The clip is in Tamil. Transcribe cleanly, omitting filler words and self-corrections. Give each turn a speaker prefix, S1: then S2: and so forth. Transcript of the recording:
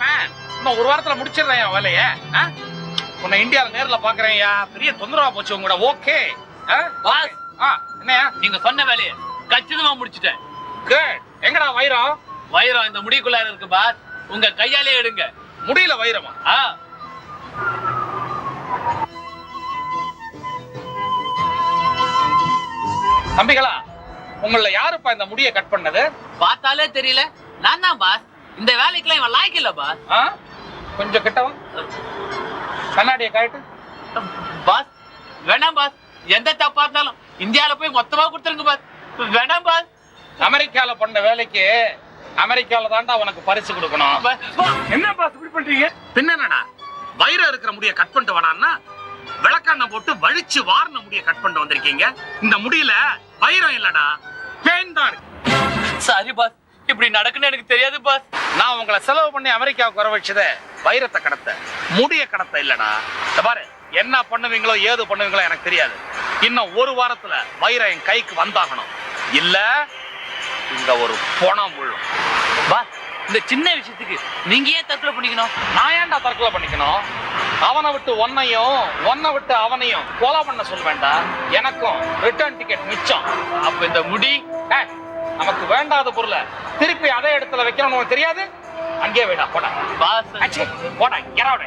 S1: மேன். இன்னும் ஒரு வாரத்துல முடிச்சிடுறேன் வேலைய. உன்னை இந்தியால நேர்ல பாக்குறேன்யா. பெரிய தொந்தரவா போச்சு உங்களோட. ஓகே
S2: பாஸ்,
S1: என்னையா
S2: நீங்க சொன்ன வேலையை கச்சிதமா முடிச்சிட்டேன்.
S1: குட். எங்கடா வைரம்?
S2: வைரம் இந்த முடிக்குள்ளார இருக்கு பாஸ். உங்க கையாலே எடுங்க.
S1: முடியல வைரமா? தம்பிகளா, உங்கள யாருப்பா இந்த முடியை கட் பண்ணது?
S2: பார்த்தாலே தெரியல. நான் தான் பாஸ். இந்த வேலைக்குலாம் இவன் லாய்க்கு இல்ல பாஸ்.
S1: கொஞ்சம் கிட்டவா, கண்ணாடியை காட்டு.
S2: பாஸ் வேணாம் பாஸ். எந்த தப்பா இருந்தாலும் இந்தியால போய் மொத்தமா கொடுத்துருங்க பாஸ். வேணாம் பாஸ்.
S1: அமெரிக்கால பண்ண வேலைக்கு அமெரிக்கால தாண்டா உனக்கு பரிசு கொடுக்கணும்.
S3: என்ன பாஸ் இப்படி பண்றீங்க?
S1: பின்னடா வைரம் இருக்கிற முடிய கட் பண்ணிட்டு வரான்னா விளக்கண்ண போட்டு வழிச்சு வாரண முடிய கட் பண்ணிட்டு வந்திருக்கீங்க. இந்த முடியல வைரம் இல்லடா, பேன் தான் இருக்கு.
S2: சாரி பாஸ், இப்படி நடக்குன்னு எனக்கு தெரியாது பாஸ்.
S1: நான் உங்களை செலவு பண்ணி அமெரிக்காவுக்கு வர வச்சதே வைரத்தை கடத்த, முடிய கடத்த இல்லடா. பாரு, என்ன பண்ணுவீங்களோ ஏது பண்ணுவீங்களோ எனக்கு தெரியாது. இன்னும் ஒரு வாரத்துல வைரம் என் கைக்கு வந்தாகணும். இல்ல இங்க ஒரு பணம் விழும்.
S2: பாஸ், இந்த சின்ன விஷயத்துக்கு நீங்க ஏன் தற்கொலை பண்ணிக்கணும்?
S1: நான் ஏன்டா தற்கொலை பண்ணிக்கணும்? அவனை விட்டு ஒன்னையும் ஒன்னை விட்டு அவனையும் கொலை பண்ண சொல்ல வேண்டாம். எனக்கும் ரிட்டர்ன் டிக்கெட் மிச்சம்.
S2: அப்ப இந்த முடி
S1: நமக்கு வேண்டாத பொருளை திருப்பி அதே இடத்துல வைக்கணும்னு உனக்கு தெரியாது. அங்கே வேடா போடா
S2: பாஸ்.
S1: போடா, get out.